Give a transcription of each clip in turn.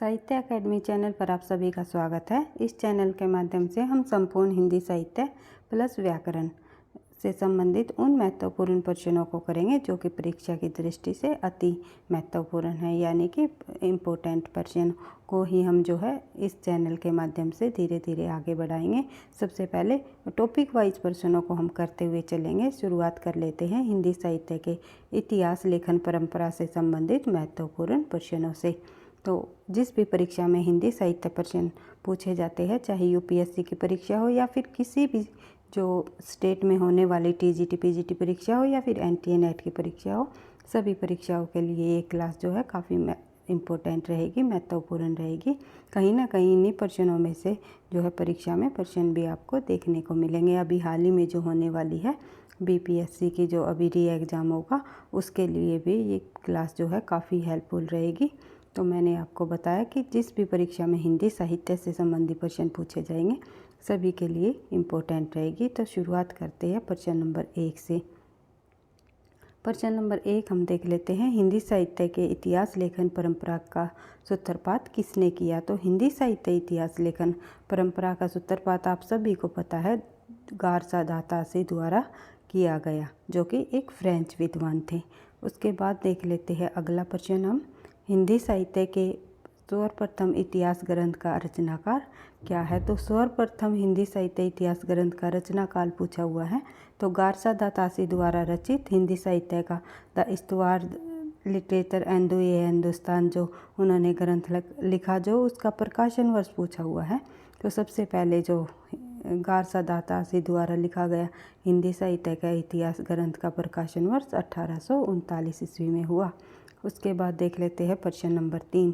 साहित्य academy channel पर आप सभी का स्वागत है। इस चैनल के माध्यम से हम संपूर्ण हिंदी साहित्य प्लस व्याकरण से संबंधित उन महत्वपूर्ण प्रश्नों को करेंगे जो कि परीक्षा की दृष्टि से अति महत्वपूर्ण है, यानी कि इम्पोर्टेंट प्रश्न को ही हम जो है इस चैनल के माध्यम से धीरे धीरे आगे बढ़ाएंगे। सबसे पहले टॉपिक वाइज प्रश्नों को हम करते हुए चलेंगे। शुरुआत कर लेते हैं हिंदी साहित्य के इतिहास लेखन परंपरा से संबंधित महत्वपूर्ण प्रश्नों से। तो जिस भी परीक्षा में हिंदी साहित्य प्रश्न पूछे जाते हैं, चाहे यूपीएससी की परीक्षा हो या फिर किसी भी जो स्टेट में होने वाली टीजीटी पीजीटी परीक्षा हो या फिर एनटीए नेट की परीक्षा हो, सभी परीक्षाओं के लिए ये क्लास जो है काफ़ी इम्पोर्टेंट रहेगी, महत्वपूर्ण रहेगी। कहीं ना कहीं इन्हीं प्रश्नों में से जो है परीक्षा में प्रश्न भी आपको देखने को मिलेंगे। अभी हाल ही में जो होने वाली है बीपीएससी की जो अभी री एग्ज़ाम होगा, उसके लिए भी ये क्लास जो है काफ़ी हेल्पफुल रहेगी। तो मैंने आपको बताया कि जिस भी परीक्षा में हिंदी साहित्य से संबंधित प्रश्न पूछे जाएंगे सभी के लिए इम्पोर्टेंट रहेगी। तो शुरुआत करते हैं प्रश्न नंबर 1 से। प्रश्न नंबर 1 हम देख लेते हैं, हिंदी साहित्य के इतिहास लेखन परंपरा का सूत्रपात किसने किया। तो हिंदी साहित्य इतिहास लेखन परंपरा का सूत्रपात आप सभी को पता है, गारसा दातासी द्वारा किया गया, जो कि एक फ्रेंच विद्वान थे। उसके बाद देख लेते हैं अगला प्रश्न हम, हिंदी साहित्य के सर्वप्रथम इतिहास ग्रंथ का रचनाकार क्या है। तो सर्वप्रथम हिंदी साहित्य इतिहास ग्रंथ का रचनाकाल पूछा हुआ है। तो गारसा दातासी द्वारा रचित हिंदी साहित्य का द इस्तवार लिटरेचर एंड ये हिंदुस्तान जो उन्होंने ग्रंथ लिखा, जो उसका प्रकाशन वर्ष पूछा हुआ है। तो सबसे पहले जो गारसा दातासी द्वारा लिखा गया हिंदी साहित्य का इतिहास ग्रंथ का प्रकाशन वर्ष 1839 ईस्वी में हुआ। उसके बाद देख लेते हैं प्रश्न नंबर 3,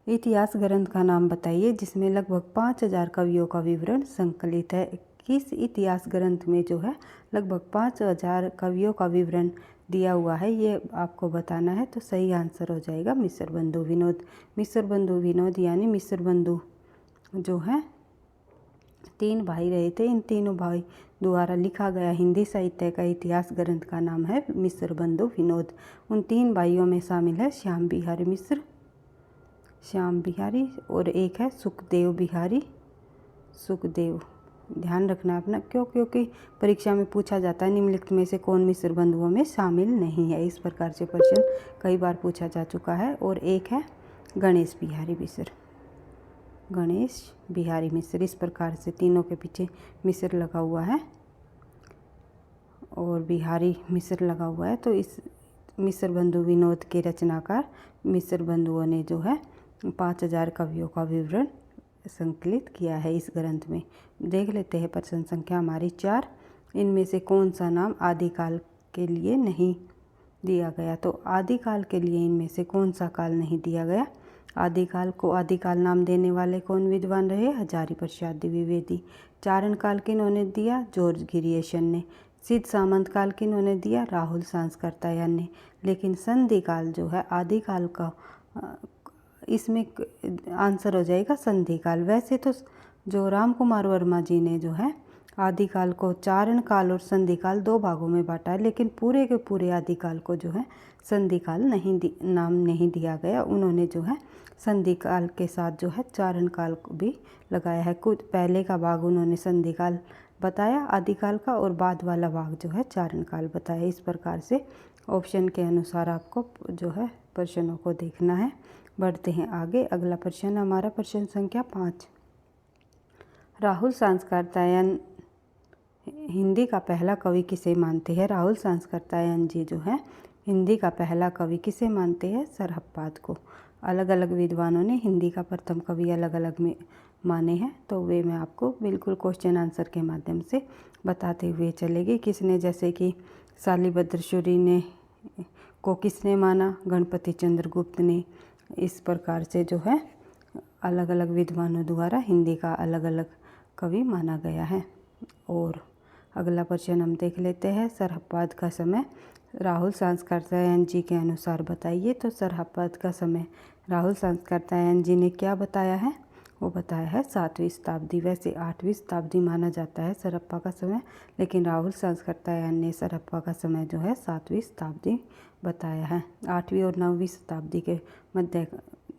इतिहास ग्रंथ का नाम बताइए जिसमें लगभग 5000 कवियों का विवरण संकलित है। किस इतिहास ग्रंथ में जो है लगभग 5000 कवियों का विवरण दिया हुआ है, ये आपको बताना है। तो सही आंसर हो जाएगा मिसर बंधु विनोद। मिसर बंधु विनोद यानी मिसर बंधु जो है 3 भाई रहे थे, इन तीनों भाई द्वारा लिखा गया हिंदी साहित्य का इतिहास ग्रंथ का नाम है मिसर बंधु विनोद। उन 3 भाइयों में शामिल है श्याम बिहारी मिश्र, श्याम बिहारी, और एक है सुखदेव बिहारी सुखदेव। ध्यान रखना अपना क्योंकि परीक्षा में पूछा जाता है निम्नलिखित में से कौन मिश्र बंधुओं में शामिल नहीं है। इस प्रकार से प्रश्न कई बार पूछा जा चुका है। और एक है गणेश बिहारी मिश्र, गणेश बिहारी मिश्र। इस प्रकार से तीनों के पीछे मिश्र लगा हुआ है और बिहारी मिश्र लगा हुआ है। तो इस मिसर बंधु विनोद के रचनाकार मिसर बंधुओं ने जो है 5000 कवियों का विवरण संकलित किया है इस ग्रंथ में। देख लेते हैं प्रश्न संख्या हमारी 4, इनमें से कौन सा नाम आदिकाल के लिए नहीं दिया गया। तो आदिकाल के लिए इनमें से कौन सा काल नहीं दिया गया। आदिकाल को आदिकाल नाम देने वाले कौन विद्वान रहे, हजारी प्रसाद द्विवेदी। चारण काल किन्होंने दिया, जॉर्ज गिरिएशन ने। सिद्ध सामंत काल किन्होंने दिया, राहुल सांसकर्तायन ने। लेकिन संधि काल जो है आदिकाल का, इसमें आंसर हो जाएगा संधि काल। वैसे तो जो राम कुमार वर्मा जी ने जो है आदिकाल को चारण काल और संधि काल 2 भागों में बांटा है, लेकिन पूरे के पूरे आदिकाल को जो है संधि काल नाम नहीं दिया गया। उन्होंने जो है संधि काल के साथ जो है चारण काल को भी लगाया है। कुछ पहले का भाग उन्होंने संधि काल बताया आदिकाल का, और बाद वाला भाग जो है चारण काल बताया। इस प्रकार से ऑप्शन के अनुसार आपको जो है प्रश्नों को देखना है। बढ़ते हैं आगे। अगला प्रश्न हमारा प्रश्न संख्या 5, राहुल सांसकर्तायन हिंदी का पहला कवि किसे मानते हैं। राहुल सांसकर्तायन जी जो है हिंदी का पहला कवि किसे मानते हैं, सरहप्पाद को। अलग अलग विद्वानों ने हिंदी का प्रथम कवि अलग अलग में माने हैं, तो वे मैं आपको बिल्कुल क्वेश्चन आंसर के माध्यम से बताते हुए चलेगी। किसने, जैसे कि शालिभद्र सूरी ने को किसने माना, गणपति चंद्रगुप्त ने। इस प्रकार से जो है अलग अलग विद्वानों द्वारा हिंदी का अलग अलग कवि माना गया है। और अगला प्रश्न हम देख लेते हैं, सरहप्पाद का समय राहुल सांसकर्तायन जी के अनुसार बताइए। तो सरहप्पाद का समय राहुल सांसकर्तायन जी ने क्या बताया है, वो बताया है 7वीं शताब्दी। वैसे 8वीं शताब्दी माना जाता है सरहप्पा का समय, लेकिन राहुल सांसकर्तायन ने सरहप्पा का समय जो है 7वीं शताब्दी बताया है। 8वीं और 9वीं शताब्दी के मध्य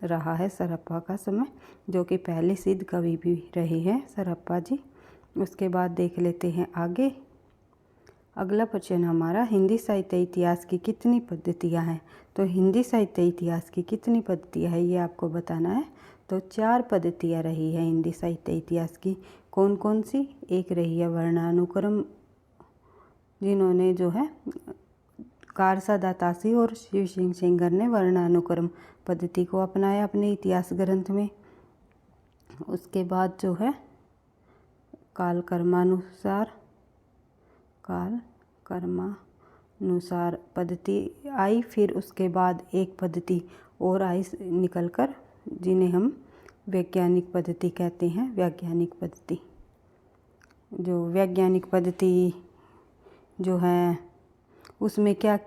रहा है सरहप्पा का समय, जो कि पहले सिद्ध कवि भी रहे हैं सरहप्पा जी। उसके बाद देख लेते हैं आगे। अगला प्रश्न हमारा, हिंदी साहित्य इतिहास की कितनी पद्धतियाँ हैं। तो हिंदी साहित्य इतिहास की कितनी पद्धतियाँ हैं ये आपको बताना है। तो 4 पद्धतियाँ रही है हिंदी साहित्य इतिहास की। कौन कौन सी? एक रही है वर्णानुक्रम, जिन्होंने जो है कारसा दातासी और शिव सिंह सेंगर ने वर्णानुक्रम पद्धति को अपनाया अपने इतिहास ग्रंथ में। उसके बाद जो है काल कर्मानुसार पद्धति आई। फिर उसके बाद एक पद्धति और आई निकलकर, जिन्हें हम वैज्ञानिक पद्धति कहते हैं। वैज्ञानिक पद्धति, जो वैज्ञानिक पद्धति जो है उसमें क्या,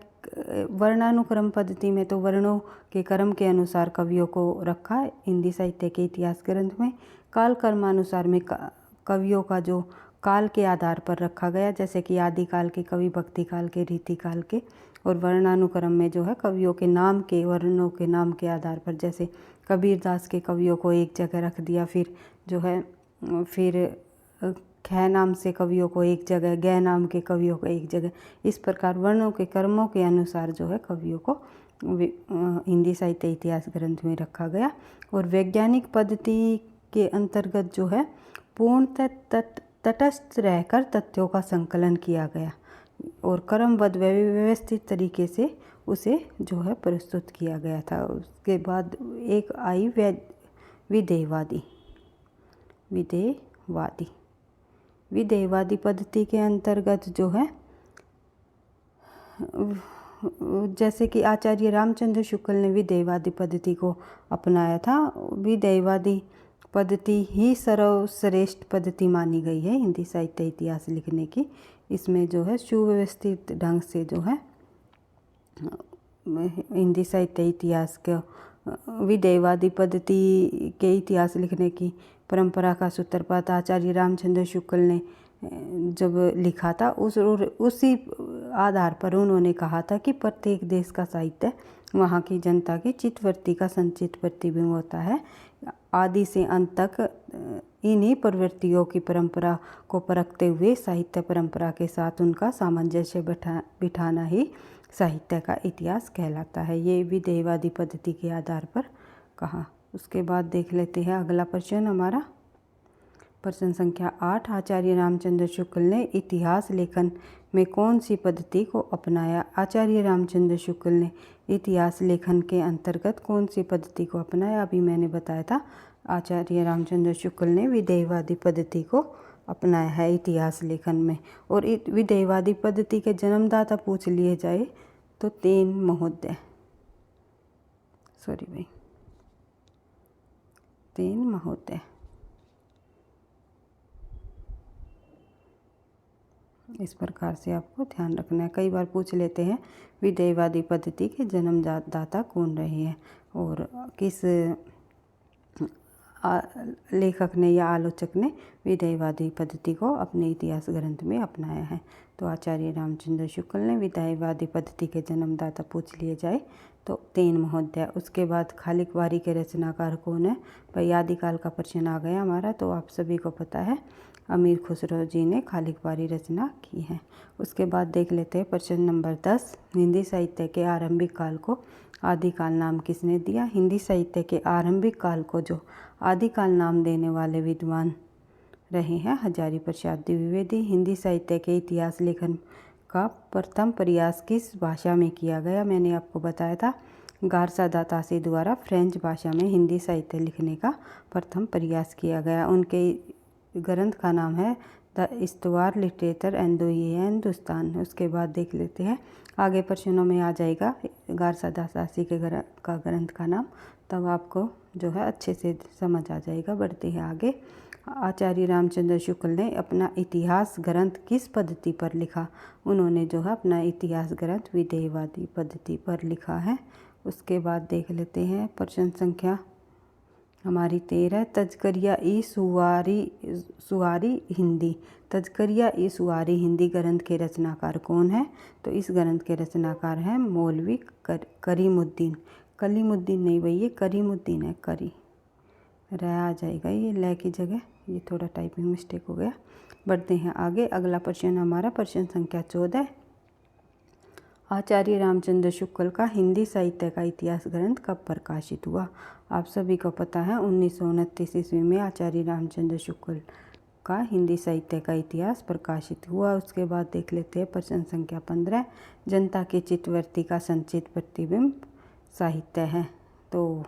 वर्णानुक्रम पद्धति में तो वर्णों के क्रम के अनुसार कवियों को रखा हिंदी साहित्य के इतिहास ग्रंथ में। काल कर्मानुसार में कवियों का जो काल के आधार पर रखा गया, जैसे कि आदिकाल के कवि, भक्ति काल के, रीति काल के। और वर्णानुक्रम में जो है कवियों के नाम के, वर्णों के नाम के आधार पर, जैसे कबीरदास के कवियों को एक जगह रख दिया, फिर जो है ख नाम से कवियों को एक जगह, ग नाम के कवियों को एक जगह। इस प्रकार वर्णों के कर्मों के अनुसार जो है कवियों को हिंदी साहित्य इतिहास ग्रंथ में रखा गया। और वैज्ञानिक पद्धति के अंतर्गत जो है पूर्णतः तटस्थ रहकर तथ्यों का संकलन किया गया और क्रमबद्ध व्यवस्थित तरीके से उसे जो है प्रस्तुत किया गया था। उसके बाद एक आई विधेयवादी पद्धति के अंतर्गत जो है, जैसे कि आचार्य रामचंद्र शुक्ल ने विधेयवादी पद्धति को अपनाया था। विधेयवादी पद्धति ही सर्वश्रेष्ठ पद्धति मानी गई है हिंदी साहित्य इतिहास लिखने की। इसमें जो है सुव्यवस्थित ढंग से जो है हिंदी साहित्य इतिहास के विधेयवादी पद्धति के इतिहास लिखने की परंपरा का सूत्रपात आचार्य रामचंद्र शुक्ल ने जब लिखा था, उसी आधार पर उन्होंने कहा था कि प्रत्येक देश का साहित्य वहाँ की जनता की चित्तवृत्ति का संचित प्रतिबिंब होता है। आदि से अंत तक इन्हीं प्रवृत्तियों की परंपरा को परखते हुए साहित्य परंपरा के साथ उनका सामंजस्य बिठाना ही साहित्य का इतिहास कहलाता है। ये विधेयवादी पद्धति के आधार पर कहा। उसके बाद देख लेते हैं अगला प्रश्न हमारा, प्रश्न संख्या 8। आचार्य रामचंद्र शुक्ल ने इतिहास लेखन में कौन सी पद्धति को अपनाया। आचार्य रामचंद्र शुक्ल ने इतिहास लेखन के अंतर्गत कौन सी पद्धति को अपनाया। अभी मैंने बताया था आचार्य रामचंद्र शुक्ल ने विधेयवादी पद्धति को अपनाया है इतिहास लेखन में। और विधेयवादी पद्धति के जन्मदाता पूछ लिए जाए तो तीन महोदय इस प्रकार से आपको ध्यान रखना है। कई बार पूछ लेते हैं विधेयवादी पद्धति के जन्मदाता कौन रहे हैं और किस लेखक ने या आलोचक ने विधेयवादी पद्धति को अपने इतिहास ग्रंथ में अपनाया है। तो आचार्य रामचंद्र शुक्ल ने विधेयवादी पद्धति के जन्मदाता पूछ लिए जाए तो तीन महोदय। उसके बाद खालिक वारी के रचनाकार कौन है। भाई आदिकाल का प्रश्न आ गया हमारा, तो आप सभी को पता है अमीर खुसरो जी ने खालिक वारी रचना की है। उसके बाद देख लेते हैं प्रश्न नंबर 10। हिंदी साहित्य के आरंभिक काल को आदिकाल नाम किसने दिया। हिंदी साहित्य के आरंभिक काल को जो आदिकाल नाम देने वाले विद्वान रहे हैं हजारी प्रसाद द्विवेदी। हिंदी साहित्य के इतिहास लेखन का प्रथम प्रयास किस भाषा में किया गया। मैंने आपको बताया था गारसा दातासी द्वारा फ्रेंच भाषा में हिंदी साहित्य लिखने का प्रथम प्रयास किया गया। उनके ग्रंथ का नाम है द इस्तवार लिटरेचर एंड हिंदुस्तान। उसके बाद देख लेते हैं आगे प्रश्नों में आ जाएगा गारसा दातासी के ग्रंथ का नाम, तब आपको जो है अच्छे से समझ आ जाएगा। बढ़ते हैं आगे। आचार्य रामचंद्र शुक्ल ने अपना इतिहास ग्रंथ किस पद्धति पर लिखा। उन्होंने जो है अपना इतिहास ग्रंथ विधेयवादी पद्धति पर लिखा है। उसके बाद देख लेते हैं प्रश्न संख्या हमारी 13। तजकरिया ई सुवारी हिंदी। तजकरिया ई सुवारी हिंदी ग्रंथ के रचनाकार कौन है। तो इस ग्रंथ के रचनाकार हैं मौलवी करीमुद्दीन। कलीमुद्दीन नहीं भाई, ये करीमुद्दीन है, करी रह आ जाएगा ये लय की जगह, ये थोड़ा टाइपिंग मिस्टेक हो गया। बढ़ते हैं आगे। अगला प्रश्न हमारा प्रश्न संख्या 14। आचार्य रामचंद्र शुक्ल का हिंदी साहित्य का इतिहास ग्रंथ कब प्रकाशित हुआ? आप सभी को पता है 1929 ईस्वी में आचार्य रामचंद्र शुक्ल का हिंदी साहित्य का इतिहास प्रकाशित हुआ। उसके बाद देख लेते हैं प्रश्न संख्या 15। जनता की चित्तवृत्ति का संचित प्रतिबिंब साहित्य है। तो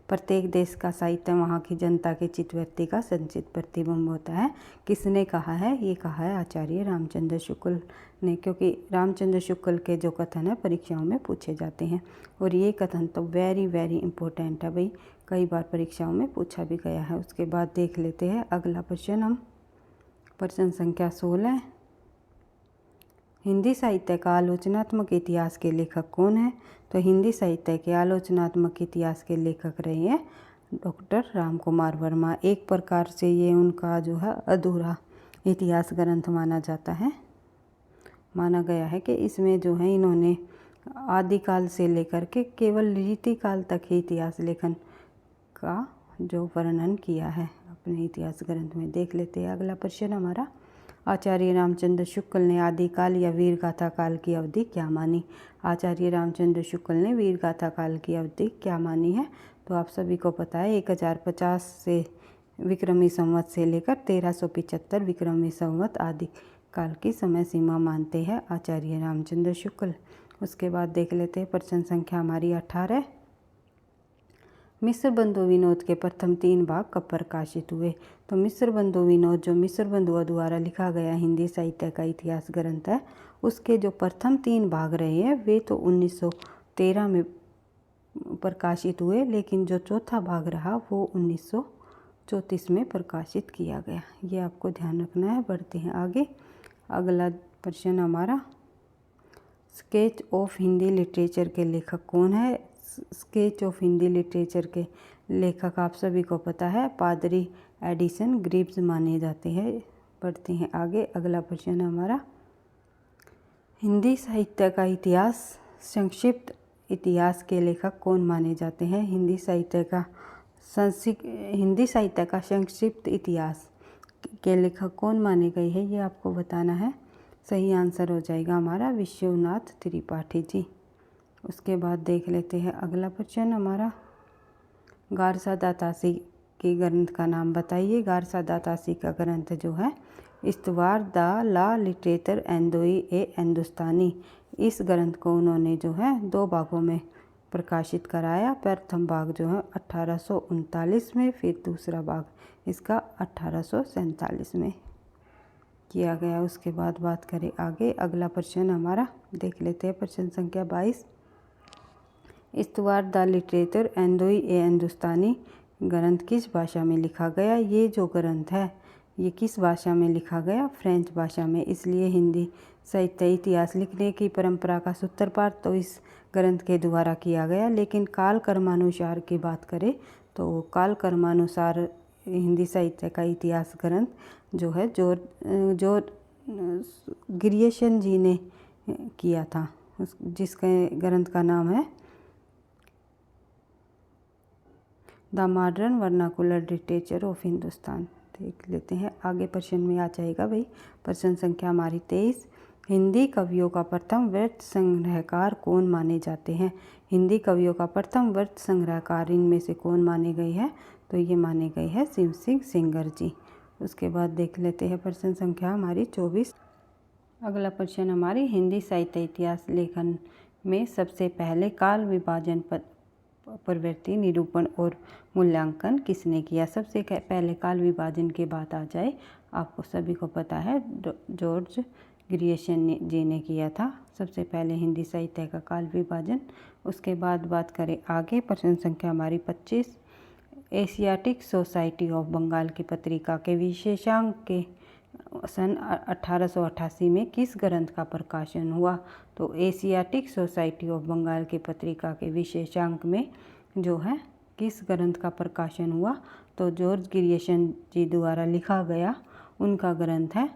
प्रत्येक देश का साहित्य वहाँ की जनता की चित्तवृत्ति का संचित प्रतिबिंब होता है। किसने कहा है? ये कहा है आचार्य रामचंद्र शुक्ल ने, क्योंकि रामचंद्र शुक्ल के जो कथन है परीक्षाओं में पूछे जाते हैं और ये कथन तो वेरी वेरी इंपॉर्टेंट है भाई, कई बार परीक्षाओं में पूछा भी गया है। उसके बाद देख लेते हैं अगला प्रश्न हम प्रश्न संख्या 16। हिंदी साहित्य का आलोचनात्मक इतिहास के लेखक कौन है? तो हिंदी साहित्य के आलोचनात्मक इतिहास के लेखक रहे हैं डॉक्टर राम कुमार वर्मा। एक प्रकार से ये उनका जो है अधूरा इतिहास ग्रंथ माना जाता है। माना गया है कि इसमें जो है इन्होंने आदिकाल से लेकर के केवल रीतिकाल तक ही इतिहास लेखन का जो वर्णन किया है अपने इतिहास ग्रंथ में। देख लेते हैं अगला प्रश्न हमारा। आचार्य रामचंद्र शुक्ल ने आदिकाल या वीरगाथा काल की अवधि क्या मानी? आचार्य रामचंद्र शुक्ल ने वीरगाथा काल की अवधि क्या मानी है? तो आप सभी को पता है 1050 से विक्रमी संवत से लेकर 1375 विक्रमी संवत आदि काल की समय सीमा मानते हैं आचार्य रामचंद्र शुक्ल। उसके बाद देख लेते हैं प्रश्न संख्या हमारी 18। मिस्र बंधु विनोद के प्रथम 3 भाग कब प्रकाशित हुए? तो मिस्र बंधु विनोद जो मिस्र बंधुओं द्वारा लिखा गया हिंदी साहित्य का इतिहास ग्रंथ है, उसके जो प्रथम 3 भाग रहे हैं वे तो 1913 में प्रकाशित हुए, लेकिन जो चौथा भाग रहा वो 1934 में प्रकाशित किया गया। ये आपको ध्यान रखना है। बढ़ते हैं आगे। अगला प्रश्न हमारा स्केच ऑफ हिंदी लिटरेचर के लेखक कौन है? स्केच ऑफ हिंदी लिटरेचर के लेखक आप सभी को पता है पादरी एडिसन ग्रीव्स माने जाते हैं। बढ़ते हैं आगे। अगला प्रश्न हमारा हिंदी साहित्य का इतिहास संक्षिप्त इतिहास के लेखक कौन माने जाते हैं? हिंदी साहित्य का संक्षिप्त इतिहास के लेखक कौन माने गए हैं, ये आपको बताना है। सही आंसर हो जाएगा हमारा विश्वनाथ त्रिपाठी जी। उसके बाद देख लेते हैं अगला प्रश्न हमारा गारसा दातासी के ग्रंथ का नाम बताइए। गारसा दातासी का ग्रंथ जो है इस्तवार द ला लिटरेचर एंदोई ए हिंदुस्तानी, इस ग्रंथ को उन्होंने जो है 2 भागों में प्रकाशित कराया। प्रथम भाग जो है 1839 में, फिर दूसरा भाग इसका 1847 में किया गया। उसके बाद बात करें आगे। अगला प्रश्न हमारा देख लेते हैं प्रश्न संख्या 22। इस्तवार द लिटरेचर एंदोई ए हिंदुस्तानी ग्रंथ किस भाषा में लिखा गया? ये जो ग्रंथ है ये किस भाषा में लिखा गया? फ्रेंच भाषा में। इसलिए हिंदी साहित्य इतिहास लिखने की परंपरा का सूत्रपात तो इस ग्रंथ के द्वारा किया गया, लेकिन काल कर्मानुसार की बात करें तो काल कर्मानुसार हिंदी साहित्य का इतिहास ग्रंथ जो है जो ग्रियर्सन जी ने किया था, जिसके ग्रंथ का नाम है the modern vernacular literature of Hindustan. देख लेते हैं आगे। प्रश्न में आ जाएगा भाई प्रश्न संख्या हमारी 23। हिंदी कवियों का प्रथम व्यर्थ संग्रहकार कौन माने जाते हैं? हिंदी कवियों का प्रथम व्यर्थ संग्रहकार इनमें से कौन माने गए हैं? तो ये माने गए हैं शिव सिंह सेंगर जी। उसके बाद देख लेते हैं प्रश्न संख्या हमारी 24। अगला प्रश्न हमारी हिंदी साहित्य इतिहास लेखन में सबसे पहले काल विभाजन प्रवृत्ति निरूपण और मूल्यांकन किसने किया? सबसे पहले काल विभाजन की बात आ जाए, आपको सभी को पता है जॉर्ज ग्रियर्सन जी ने किया था सबसे पहले हिंदी साहित्य का काल विभाजन। उसके बाद बात करें आगे। प्रश्न संख्या हमारी 25। एशियाटिक सोसाइटी ऑफ बंगाल की पत्रिका के विशेषांक के सन 1888 में किस ग्रंथ का प्रकाशन हुआ? तो एशियाटिक सोसाइटी ऑफ बंगाल की पत्रिका के विशेषांक में जो है किस ग्रंथ का प्रकाशन हुआ? तो जॉर्ज ग्रियर्सन जी द्वारा लिखा गया उनका ग्रंथ है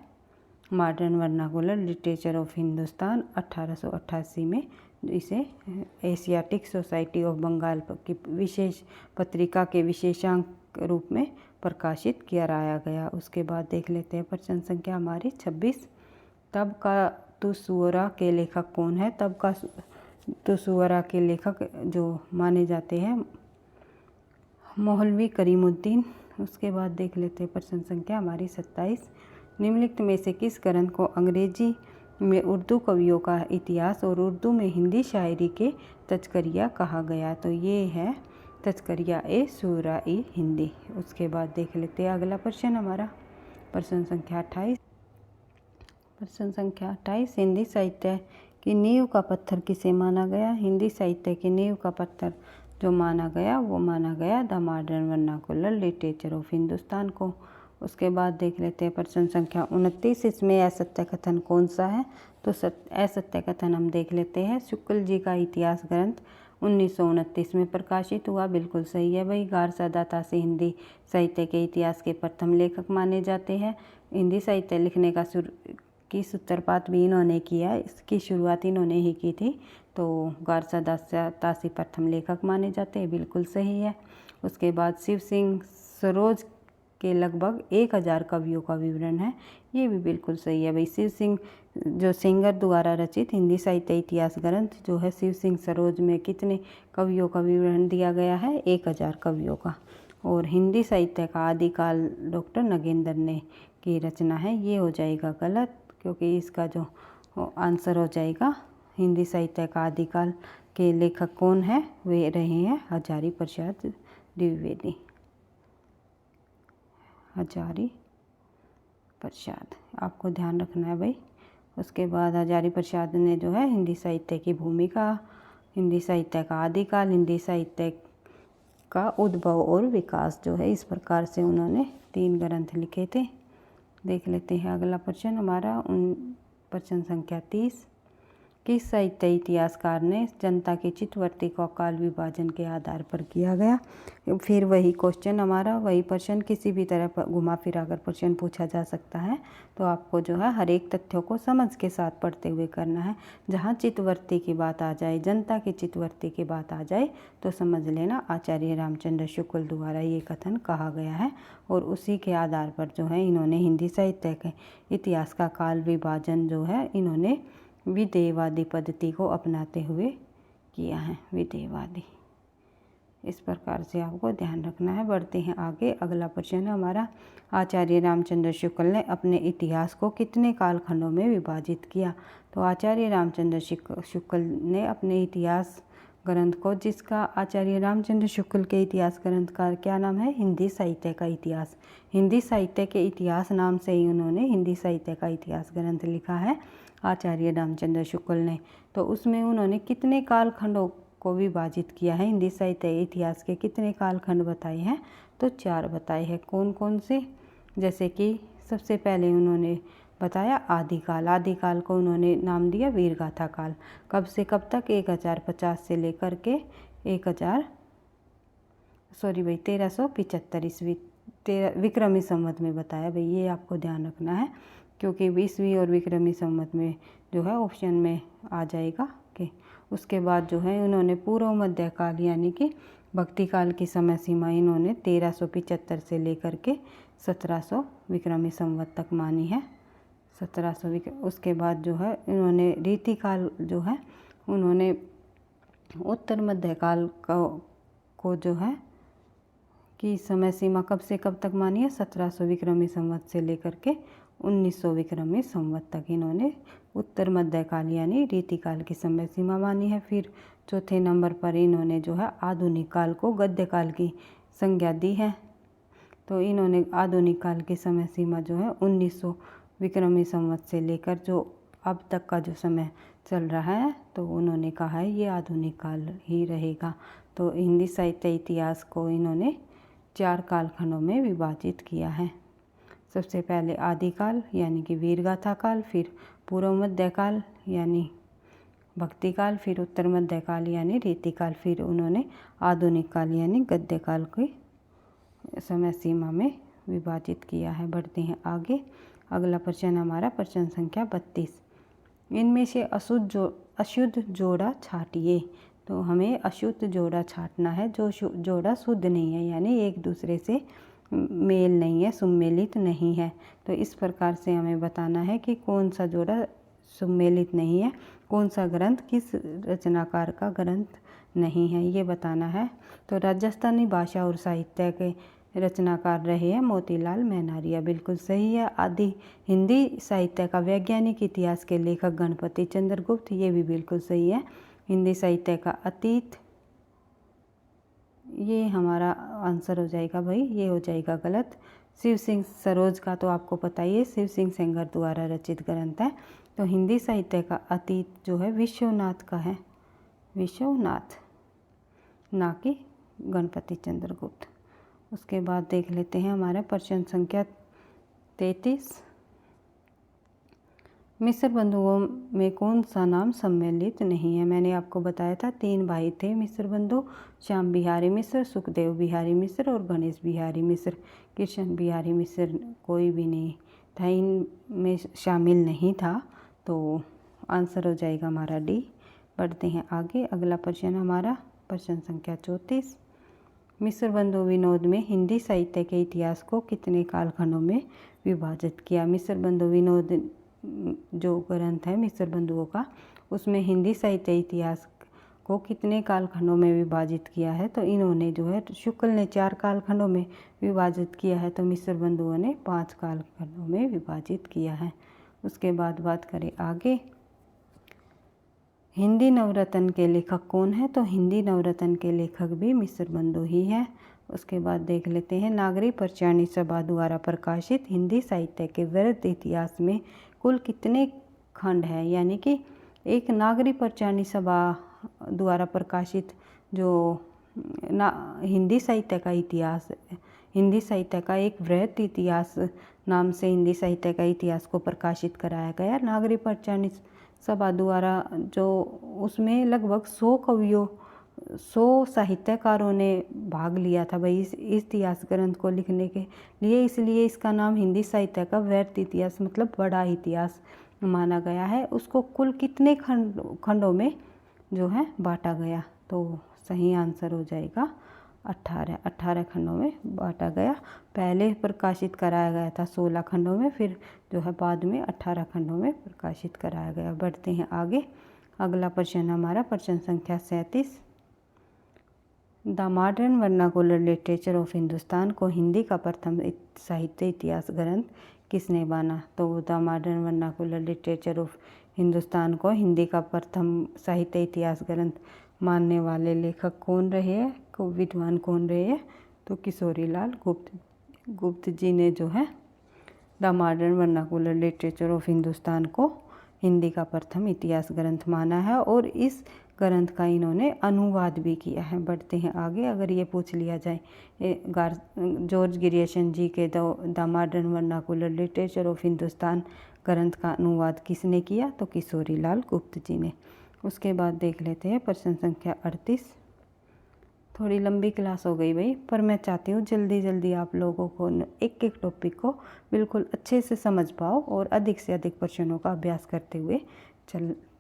modern vernacular literature of Hindustan, 1888 में इसे एशियाटिक सोसाइटी ऑफ बंगाल की विशेष पत्रिका के विशेषांक रूप में प्रकाशित कराया गया। उसके बाद देख लेते हैं प्रश्न संख्या हमारी 26। तब का तुसुअरा के लेखक कौन है? तब का तुसुअरा के लेखक जो माने जाते हैं मौलवी करीमुद्दीन। उसके बाद देख लेते हैं प्रश्न संख्या हमारी 27। निम्नलिखित में से किस ग्रंथ को अंग्रेजी में उर्दू कवियों का इतिहास और उर्दू में हिंदी शायरी के तज़किरा कहा गया? तो ये है तज़किरा ए सूरा ई हिंदी। उसके बाद देख लेते हैं अगला प्रश्न हमारा प्रश्न संख्या 28। प्रश्न संख्या 28, हिंदी साहित्य की नींव का पत्थर किसे माना गया? हिंदी साहित्य की नींव का पत्थर जो माना गया वो माना गया the modern vernacular literature of Hindustan को। उसके बाद देख लेते हैं प्रश्न संख्या 29, इसमें असत्य कथन कौन सा है? तो असत्य कथन हम देख लेते हैं शुक्ल जी का इतिहास ग्रंथ 1929 में प्रकाशित हुआ। बिल्कुल सही है भाई। गारसा दाता से हिंदी साहित्य के इतिहास के प्रथम लेखक माने जाते हैं। हिंदी साहित्य लिखने की सूत्रपात भी इन्होंने किया, इसकी शुरुआत इन्होंने ही की थी। तो गारसा दासी प्रथम लेखक माने जाते हैं। बिल्कुल सही है। उसके बाद शिव सिंह सरोज के लगभग 1000 कवियों का विवरण है, ये भी बिल्कुल सही है भाई। शिव सिंह जो सिंगर द्वारा रचित हिंदी साहित्य इतिहास ग्रंथ जो है शिव सिंह सरोज में कितने कवियों का विवरण दिया गया है? 1000 कवियों का। और हिंदी साहित्य का आदिकाल डॉक्टर नगेंद्र ने की रचना है, ये हो जाएगा गलत, क्योंकि इसका जो आंसर हो जाएगा हिंदी साहित्य का आदिकाल के लेखक कौन है? वे रहे हैं हजारी प्रसाद द्विवेदी। हजारी प्रसाद आपको ध्यान रखना है भाई। उसके बाद हजारी प्रसाद ने जो है हिंदी साहित्य की भूमिका, हिंदी साहित्य का आदिकाल, हिंदी साहित्य का उद्भव और विकास जो है, इस प्रकार से उन्होंने 3 ग्रंथ लिखे थे। देख लेते हैं अगला प्रश्न हमारा प्रश्न संख्या 30। किस साहित्य इतिहासकार ने जनता की चित्तवृत्ति को काल विभाजन के आधार पर किया गया? फिर वही क्वेश्चन हमारा, वही प्रश्न किसी भी तरह घुमा फिरा कर प्रश्न पूछा जा सकता है। तो आपको जो है हर एक तथ्यों को समझ के साथ पढ़ते हुए करना है। जहाँ चित्तवृत्ति की बात आ जाए, जनता की चित्तवृत्ति की बात आ जाए तो समझ लेना आचार्य रामचंद्र शुक्ल द्वारा ये कथन कहा गया है, और उसी के आधार पर जो है इन्होंने हिंदी साहित्य के इतिहास का काल विभाजन जो है इन्होंने विधेयवादी पद्धति को अपनाते हुए किया है। विधेयवादी, इस प्रकार से आपको ध्यान रखना है। बढ़ते हैं आगे। अगला प्रश्न है हमारा, आचार्य रामचंद्र शुक्ल ने अपने इतिहास को कितने कालखंडों में विभाजित किया? तो आचार्य रामचंद्र शुक्ल ने अपने इतिहास ग्रंथ को, जिसका आचार्य रामचंद्र शुक्ल के इतिहास ग्रंथ का क्या नाम है? हिंदी साहित्य का इतिहास। हिंदी साहित्य के इतिहास नाम से ही उन्होंने हिंदी साहित्य का इतिहास ग्रंथ लिखा है आचार्य रामचंद्र शुक्ल ने। तो उसमें उन्होंने कितने कालखंडों को विभाजित किया है? हिंदी साहित्य इतिहास के कितने कालखंड बताए हैं? तो 4 बताए हैं। कौन कौन से? जैसे कि सबसे पहले उन्होंने बताया आदिकाल। आदिकाल को उन्होंने नाम दिया वीरगाथा काल। कब से कब तक? 1050 से लेकर के 1375 ईस्वी विक्रमी संवत में बताया भाई। ये आपको ध्यान रखना है, क्योंकि ईस्वी और विक्रमी संवत में जो है ऑप्शन में आ जाएगा कि उसके बाद जो है उन्होंने पूर्व मध्यकाल यानी कि भक्ति काल की समय सीमा इन्होंने 1375 से लेकर के 1700 विक्रमी संवत तक मानी है। 1700 उसके बाद जो है इन्होंने रीतिकाल जो है उन्होंने उत्तर मध्यकाल को जो है की समय सीमा कब से कब तक मानी है? 1700 विक्रमी संवत से लेकर के 1900 विक्रमी संवत तक इन्होंने उत्तर मध्यकाल यानी रीतिकाल की समय सीमा मानी है। फिर चौथे नंबर पर इन्होंने जो है आधुनिक काल को गद्य काल की संज्ञा दी है। तो इन्होंने आधुनिक काल की समय सीमा जो है 1900 विक्रमी संवत से लेकर जो अब तक का जो समय चल रहा है तो उन्होंने कहा है ये आधुनिक काल ही रहेगा। तो हिंदी साहित्य इतिहास को इन्होंने 4 कालखंडों में विभाजित किया है। सबसे पहले आदिकाल यानी कि वीरगाथा काल, फिर पूर्व मध्यकाल यानी भक्ति काल, फिर उत्तर मध्यकाल यानी रीतिकाल, फिर उन्होंने आधुनिक काल यानी गद्य काल की समय सीमा में विभाजित किया है। बढ़ते हैं आगे। अगला प्रश्न हमारा प्रश्न संख्या 32। इनमें से अशुद्ध जोड़ा छाटिए। तो हमें अशुद्ध जोड़ा छाटना है, जो जोड़ा शुद्ध नहीं है, यानी एक दूसरे से मेल नहीं है, सुमेलित नहीं है। तो इस प्रकार से हमें बताना है कि कौन सा जोड़ा सुमेलित नहीं है, कौन सा ग्रंथ किस रचनाकार का ग्रंथ नहीं है, ये बताना है। तो राजस्थानी भाषा और साहित्य के रचनाकार रहे हैं मोतीलाल मेहनारिया, बिल्कुल सही है। आदि हिंदी साहित्य का वैज्ञानिक इतिहास के लेखक गणपति चंद्र गुप्त, ये भी बिल्कुल सही है। हिंदी साहित्य का अतीत, ये हमारा आंसर हो जाएगा भाई, ये हो जाएगा गलत। शिव सिंह सरोज का तो आपको पता ही है, शिव सिंह सेंगर द्वारा रचित ग्रंथ है। तो हिंदी साहित्य का अतीत जो है विश्वनाथ का है, विश्वनाथ, ना कि गणपति चंद्र गुप्त। उसके बाद देख लेते हैं हमारा प्रश्न संख्या 33। मिस्र बंधुओं में कौन सा नाम सम्मिलित नहीं है? मैंने आपको बताया था 3 भाई थे मिस्र बंधु, श्याम बिहारी मिश्र, सुखदेव बिहारी मिश्र और गणेश बिहारी मिश्र। कृष्ण बिहारी मिश्र कोई भी नहीं था, इनमें शामिल नहीं था। तो आंसर हो जाएगा हमारा डी। बढ़ते हैं आगे, अगला प्रश्न हमारा प्रश्न संख्या 34। मिस्र बंधु विनोद में हिंदी साहित्य के इतिहास को कितने कालखंडों में विभाजित किया? मिस्र बंधु विनोद जो ग्रंथ है मिस्र बंधुओं का, उसमें हिंदी साहित्य इतिहास को कितने कालखंडों में विभाजित किया है? तो इन्होंने जो है, शुक्ल ने 4 कालखंडों में विभाजित किया है, तो मिस्र बंधुओं ने 5 कालखंडों में विभाजित किया है। उसके बाद बात करें आगे, हिंदी नवरत्न के लेखक कौन है? तो हिंदी नवरत्न के लेखक भी मिस्र बंधु ही है। उसके बाद देख लेते हैं, नागरी पंचायनी सभा द्वारा प्रकाशित हिंदी साहित्य के वृहद इतिहास में कुल कितने खंड हैं? यानी कि एक नागरी पंचायनी सभा द्वारा प्रकाशित जो हिंदी साहित्य का इतिहास, हिंदी साहित्य का एक वृहद इतिहास नाम से हिंदी साहित्य का इतिहास को प्रकाशित कराया गया नागरी पंचायनी सभा द्वारा, जो उसमें लगभग 100 कवियों, 100 साहित्यकारों ने भाग लिया था भाई इस इतिहास ग्रंथ को लिखने के लिए, इसलिए इसका नाम हिंदी साहित्य का वृहद इतिहास मतलब बड़ा इतिहास माना गया है। उसको कुल कितने खंडों में जो है बांटा गया? तो सही आंसर हो जाएगा 18 खंडों में बांटा गया। पहले प्रकाशित कराया गया था 16 खंडों में, फिर जो है बाद में 18 खंडों में प्रकाशित कराया गया। बढ़ते हैं आगे, अगला प्रश्न हमारा प्रश्न संख्या 37। The modern vernacular literature of Hindustan को हिंदी का प्रथम साहित्य इतिहास ग्रंथ किसने माना? तो the modern vernacular literature of Hindustan को हिंदी का प्रथम साहित्य इतिहास ग्रंथ मानने वाले लेखक कौन रहे हैं, को विद्वान कौन रहे हैं? तो किशोरीलाल गुप्त जी ने जो है the modern vernacular literature of Hindustan को हिंदी का प्रथम इतिहास ग्रंथ माना है और इस ग्रंथ का इन्होंने अनुवाद भी किया है। बढ़ते हैं आगे, अगर ये पूछ लिया जाए जॉर्ज ग्रियर्सन जी के the modern vernacular literature of Hindustan ग्रंथ का अनुवाद किसने किया? तो किशोरीलाल गुप्त जी ने। उसके बाद देख लेते हैं प्रश्न संख्या 38। थोड़ी लंबी क्लास हो गई भाई, पर मैं चाहती हूँ जल्दी जल्दी आप लोगों को एक एक टॉपिक को बिल्कुल अच्छे से समझ पाओ और अधिक से अधिक प्रश्नों का अभ्यास करते हुए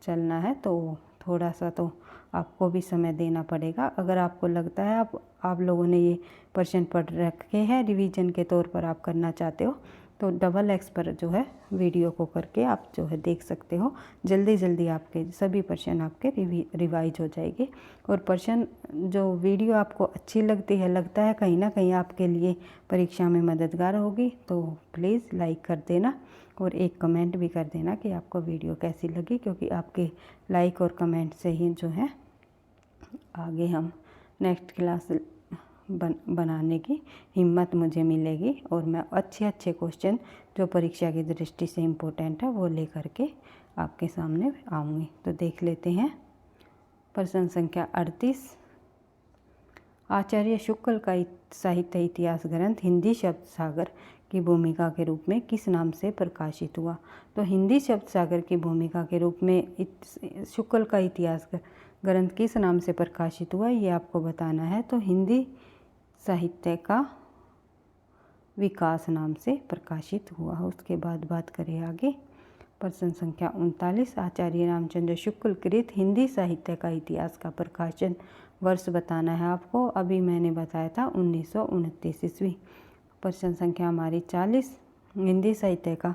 चलना है। तो थोड़ा सा तो आपको भी समय देना पड़ेगा। अगर आपको लगता है आप लोगों ने ये प्रश्न पढ़ रखे हैं, रिवीजन के तौर पर आप करना चाहते हो, तो XX पर जो है वीडियो को करके आप जो है देख सकते हो। जल्दी जल्दी आपके सभी प्रश्न आपके रिवाइज हो जाएंगे। और प्रश्न जो वीडियो आपको अच्छी लगती है, लगता है कहीं ना कहीं आपके लिए परीक्षा में मददगार होगी, तो प्लीज़ लाइक कर देना और एक कमेंट भी कर देना कि आपको वीडियो कैसी लगी, क्योंकि आपके लाइक और कमेंट से ही जो है आगे हम नेक्स्ट क्लास बनाने की हिम्मत मुझे मिलेगी और मैं अच्छे क्वेश्चन जो परीक्षा की दृष्टि से इम्पोर्टेंट है वो लेकर के आपके सामने आऊँगी। तो देख लेते हैं प्रश्न संख्या 38। आचार्य शुक्ल का साहित्य इतिहास ग्रंथ हिंदी शब्द सागर की भूमिका के रूप में किस नाम से प्रकाशित हुआ? तो हिंदी शब्द सागर की भूमिका के रूप में शुक्ल का इतिहास ग्रंथ किस नाम से प्रकाशित हुआ, ये आपको बताना है। तो हिंदी साहित्य का विकास नाम से प्रकाशित हुआ। उसके बाद बात करें आगे, प्रश्न संख्या 39, आचार्य रामचंद्र शुक्ल कृत हिंदी साहित्य का इतिहास का प्रकाशन वर्ष बताना है आपको। अभी मैंने बताया था 1929 ईस्वी। प्रश्न संख्या हमारी 40, हिंदी साहित्य का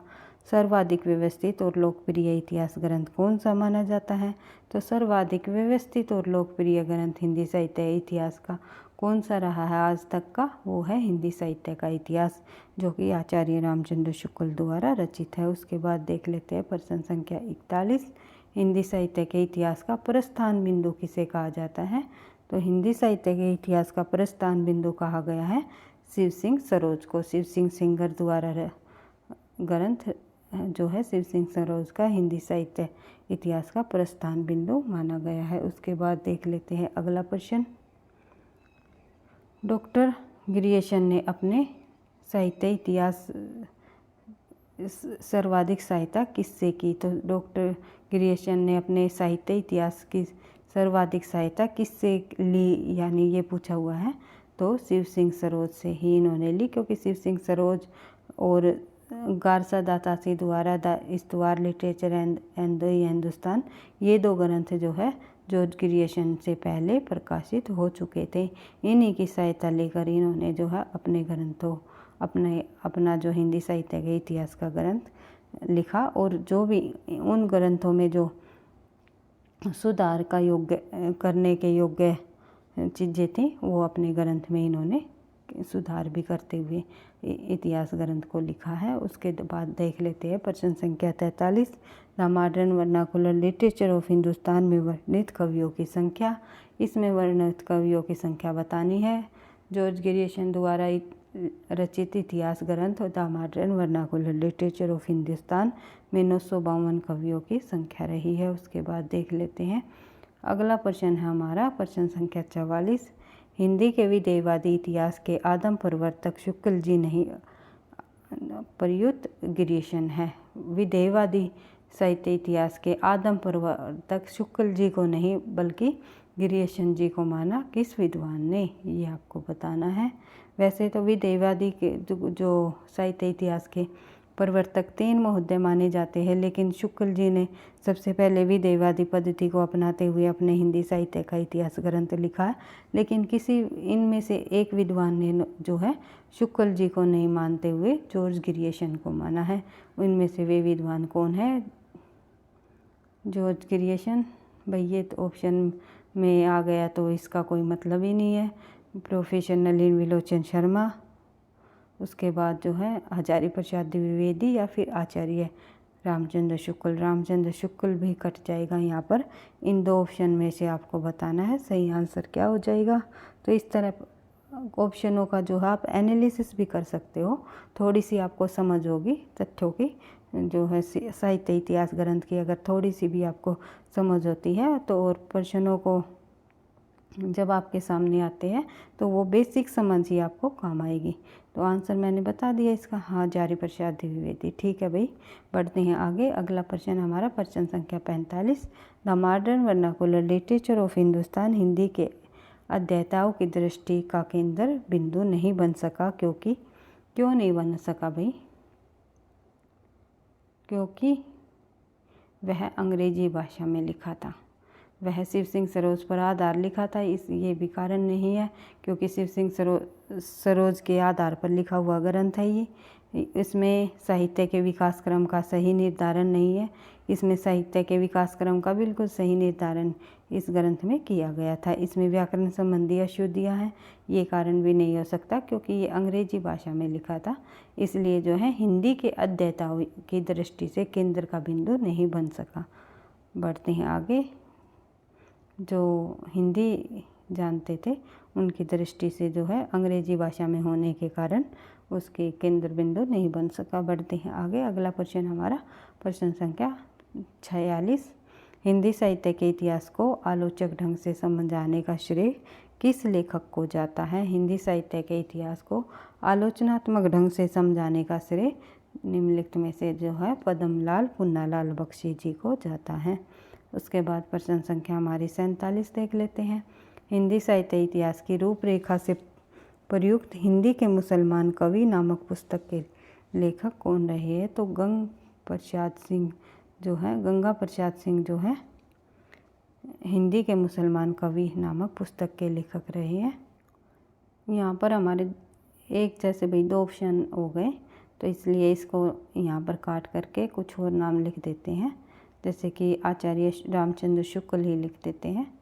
सर्वाधिक व्यवस्थित और लोकप्रिय इतिहास ग्रंथ कौन सा माना जाता है? तो सर्वाधिक व्यवस्थित और लोकप्रिय ग्रंथ हिंदी साहित्य इतिहास का कौन सा रहा है आज तक का? वो है हिंदी साहित्य का इतिहास, जो कि आचार्य रामचंद्र शुक्ल द्वारा रचित है। उसके बाद देख लेते हैं प्रश्न संख्या 41, हिंदी साहित्य के इतिहास का प्रस्थान बिंदु किसे कहा जाता है? तो हिंदी साहित्य के इतिहास का प्रस्थान बिंदु कहा गया है शिव सिंह सरोज को। शिव सिंह सिंगर द्वारा ग्रंथ जो है शिव सिंह सरोज का हिंदी साहित्य इतिहास का प्रस्थान बिंदु माना गया है। उसके बाद देख लेते हैं अगला प्रश्न, डॉक्टर ग्रियर्सन ने अपने साहित्य इतिहास सर्वाधिक सहायता किससे की? तो डॉक्टर ग्रियर्सन ने अपने साहित्य इतिहास की सर्वाधिक सहायता किससे ली, यानी ये पूछा हुआ है, तो शिव सिंह सरोज से ही इन्होंने ली, क्योंकि शिव सिंह सरोज और गारसा दातासी द्वारा द इस्तवार लिटरेचर एंड द हिंदुस्तान, ये दो ग्रंथ जो है जॉर्ज ग्रियर्सन से पहले प्रकाशित हो चुके थे। इन्हीं की सहायता लेकर इन्होंने जो है अपने ग्रंथों अपना जो हिंदी साहित्य के इतिहास का ग्रंथ लिखा, और जो भी उन ग्रंथों में जो सुधार का योग्य करने के योग्य चीज़ें थी वो अपने ग्रंथ में इन्होंने सुधार भी करते हुए इतिहास ग्रंथ को लिखा है। उसके बाद देख लेते हैं प्रश्न संख्या 43, the modern vernacular literature of Hindustan में वर्णित कवियों की संख्या। इसमें वर्णित कवियों की संख्या बतानी है। जॉर्ज ग्रियर्सन द्वारा रचित इतिहास ग्रंथ the modern vernacular literature of Hindustan में 952 कवियों की संख्या रही है। उसके बाद देख लेते हैं अगला प्रश्न है हमारा प्रश्न संख्या 44, हिंदी के विदेहवादी इतिहास के आदम प्रवर्तक शुक्ल जी नहीं प्रयुक्त ग्रियर्सन है। विदेहवादी साहित्य इतिहास के आदम प्रवर्तक शुक्ल जी को नहीं बल्कि ग्रियर्सन जी को माना किस विद्वान ने, ये आपको बताना है। वैसे तो विदेहवादी के जो साहित्य इतिहास के प्रवर्तक 3 महोदय माने जाते हैं, लेकिन शुक्ल जी ने सबसे पहले विदेहवादी पद्धति को अपनाते हुए अपने हिंदी साहित्य का इतिहास ग्रंथ लिखा है। लेकिन किसी इनमें से एक विद्वान ने जो है शुक्ल जी को नहीं मानते हुए जॉर्ज ग्रियर्सन को माना है। इनमें से वे विद्वान कौन है? जॉर्ज ग्रियर्सन, भाई ये तो ऑप्शन में आ गया तो इसका कोई मतलब ही नहीं है। प्रोफेसर नलिन विलोचन शर्मा, उसके बाद जो है हजारी प्रसाद द्विवेदी या फिर आचार्य रामचंद्र शुक्ल। रामचंद्र शुक्ल भी कट जाएगा यहाँ पर। इन 2 ऑप्शन में से आपको बताना है सही आंसर क्या हो जाएगा। तो इस तरह ऑप्शनों का जो है आप एनालिसिस भी कर सकते हो, थोड़ी सी आपको समझ होगी तथ्यों की। जो है साहित्य इतिहास ग्रंथ की अगर थोड़ी सी भी आपको समझ होती है तो और प्रश्नों को जब आपके सामने आते हैं तो वो बेसिक समझ ही आपको काम आएगी। तो आंसर मैंने बता दिया इसका, हाँ हजारी प्रसाद द्विवेदी। ठीक है भाई, बढ़ते हैं आगे। अगला प्रश्न हमारा प्रश्न संख्या 45, the modern vernacular literature of Hindustan Hindi के अध्येताओं की दृष्टि का केंद्र बिंदु नहीं बन सका, क्योंकि क्यों नहीं बन सका भाई? क्योंकि वह अंग्रेजी भाषा में लिखा था, वह शिव सिंह सरोज पर आधार लिखा था। ये भी कारण नहीं है, क्योंकि शिव सिंह सरोज के आधार पर लिखा हुआ ग्रंथ है ये। इसमें साहित्य के विकास क्रम का सही निर्धारण नहीं है। इसमें साहित्य के विकास क्रम का बिल्कुल सही निर्धारण इस ग्रंथ में किया गया था। इसमें व्याकरण संबंधी अशुद्धियाँ हैं, ये कारण भी नहीं हो सकता, क्योंकि ये अंग्रेजी भाषा में लिखा था। इसलिए जो है हिंदी के अध्येताओं की दृष्टि से केंद्र का बिंदु नहीं बन सका। बढ़ते हैं आगे। जो हिंदी जानते थे उनकी दृष्टि से जो है अंग्रेजी भाषा में होने के कारण उसके केंद्र बिंदु नहीं बन सका। बढ़ते हैं आगे। अगला प्रश्न हमारा प्रश्न संख्या 46, हिंदी साहित्य के इतिहास को आलोचक ढंग से समझाने का श्रेय किस लेखक को जाता है? हिंदी साहित्य के इतिहास को आलोचनात्मक ढंग से समझाने का श्रेय निम्नलिखित में से जो है पद्मलाल पुन्नालाल बख्शी जी को जाता है। उसके बाद प्रश्न संख्या हमारी 47 देख लेते हैं, हिंदी साहित्य इतिहास की रूपरेखा से प्रयुक्त हिंदी के मुसलमान कवि नामक पुस्तक के लेखक कौन रहे हैं? तो गंग प्रसाद सिंह जो है गंगा प्रसाद सिंह जो है हिंदी के मुसलमान कवि नामक पुस्तक के लेखक रहे हैं। यहाँ पर हमारे एक जैसे भाई 2 ऑप्शन हो गए, तो इसलिए इसको यहाँ पर काट करके कुछ और नाम लिख देते हैं, जैसे कि आचार्य रामचंद्र शुक्ल ही लिख देते हैं,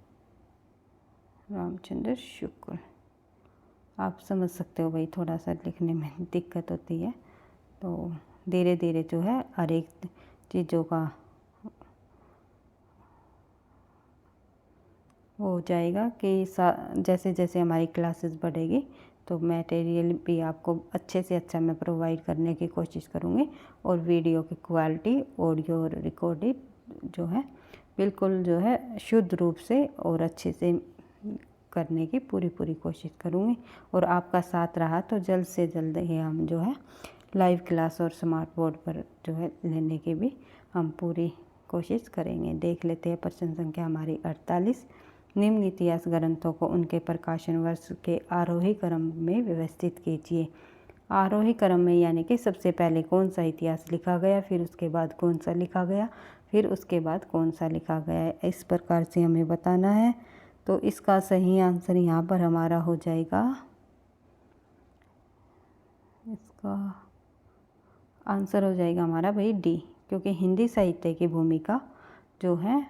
रामचंद्र शुक्ल। आप समझ सकते हो भाई थोड़ा सा लिखने में दिक्कत होती है, तो धीरे धीरे जो है हर एक चीज़ों का हो जाएगा कि जैसे जैसे हमारी क्लासेस बढ़ेगी तो मटेरियल भी आपको अच्छे से अच्छा मैं प्रोवाइड करने की कोशिश करूँगी, और वीडियो की क्वालिटी ऑडियो और रिकॉर्डिंग जो है बिल्कुल जो है शुद्ध रूप से और अच्छे से करने की पूरी कोशिश करूँगी। और आपका साथ रहा तो जल्द से जल्द ही हम जो है लाइव क्लास और स्मार्ट बोर्ड पर जो है लेने की भी हम पूरी कोशिश करेंगे। देख लेते हैं प्रश्न संख्या हमारी 48। निम्न इतिहास ग्रंथों को उनके प्रकाशन वर्ष के आरोही क्रम में व्यवस्थित कीजिए। आरोही क्रम में यानी कि सबसे पहले कौन सा इतिहास लिखा गया, फिर उसके बाद कौन सा लिखा गया, फिर उसके बाद कौन सा लिखा गया है, इस प्रकार से हमें बताना है। तो इसका सही आंसर यहाँ पर हमारा हो जाएगा, इसका आंसर हो जाएगा हमारा भाई डी, क्योंकि हिंदी साहित्य की भूमिका जो है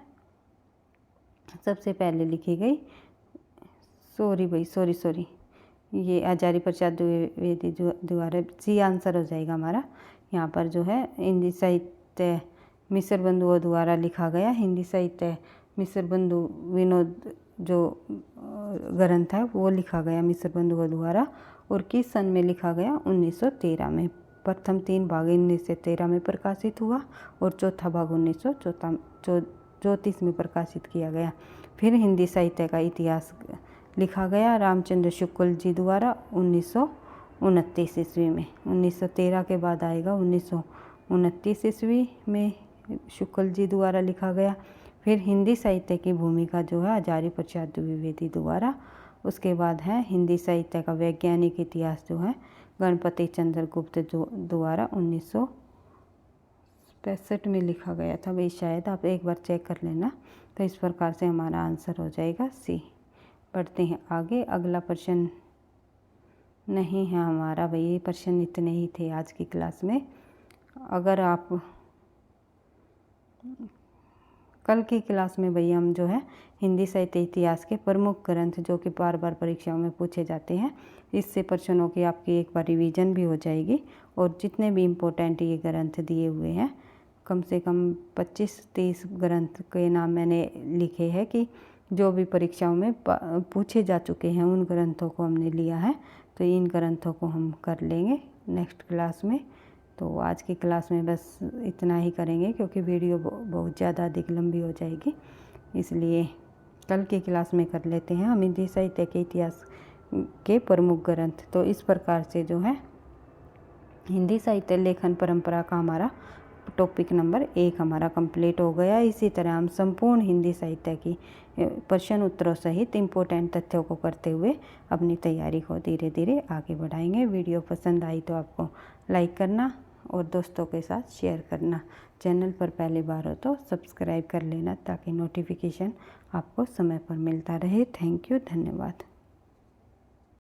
सबसे पहले लिखी गई, सॉरी ये आचार्य प्रसाद द्विवेदी द्वारा, सी आंसर हो जाएगा हमारा। यहाँ पर जो है हिंदी साहित्य मिस्र बंधुओं द्वारा लिखा गया, हिंदी साहित्य मिस्र बंधु विनोद जो ग्रंथ है वो लिखा गया मिस्र बंधुओं द्वारा, और किस सन में लिखा गया, 1913 में। प्रथम 3 भाग 1913 में प्रकाशित हुआ और चौथा भाग 1934 में प्रकाशित किया गया। फिर हिंदी साहित्य का इतिहास लिखा गया रामचंद्र शुक्ल जी द्वारा 1929 ईस्वी में। 1913 के बाद आएगा 1929 ईस्वी में शुक्ल जी द्वारा लिखा गया। फिर हिंदी साहित्य की भूमिका जो है आचार्य प्रसाद द्विवेदी द्वारा। उसके बाद है हिंदी साहित्य का वैज्ञानिक इतिहास जो है गणपति चंद्र गुप्त द्वारा 1965 में लिखा गया था भाई, शायद आप एक बार चेक कर लेना। तो इस प्रकार से हमारा आंसर हो जाएगा सी। बढ़ते हैं आगे, अगला प्रश्न नहीं है हमारा भाई, ये प्रश्न इतने ही थे आज की क्लास में। अगर आप कल की क्लास में भैया हम जो है हिंदी साहित्य इतिहास के प्रमुख ग्रंथ जो कि बार बार परीक्षाओं में पूछे जाते हैं, इससे प्रश्नों की आपकी एक बार रिवीजन भी हो जाएगी। और जितने भी इम्पोर्टेंट ये ग्रंथ दिए हुए हैं, कम से कम 25-30 ग्रंथ के नाम मैंने लिखे हैं कि जो भी परीक्षाओं में पूछे जा चुके हैं, उन ग्रंथों को हमने लिया है। तो इन ग्रंथों को हम कर लेंगे नेक्स्ट क्लास में। तो आज की क्लास में बस इतना ही करेंगे, क्योंकि वीडियो बहुत ज़्यादा अधिक लंबी हो जाएगी, इसलिए कल की क्लास में कर लेते हैं हम हिंदी साहित्य के इतिहास के प्रमुख ग्रंथ। तो इस प्रकार से जो है हिंदी साहित्य लेखन परंपरा का हमारा टॉपिक नंबर 1 हमारा कंप्लीट हो गया। इसी तरह हम संपूर्ण हिंदी साहित्य की प्रश्न उत्तरों सहित इम्पोर्टेंट तथ्यों को करते हुए अपनी तैयारी को धीरे धीरे आगे बढ़ाएंगे। वीडियो पसंद आई तो आपको लाइक करना और दोस्तों के साथ शेयर करना। चैनल पर पहली बार हो तो सब्सक्राइब कर लेना, ताकि नोटिफिकेशन आपको समय पर मिलता रहे। थैंक यू, धन्यवाद।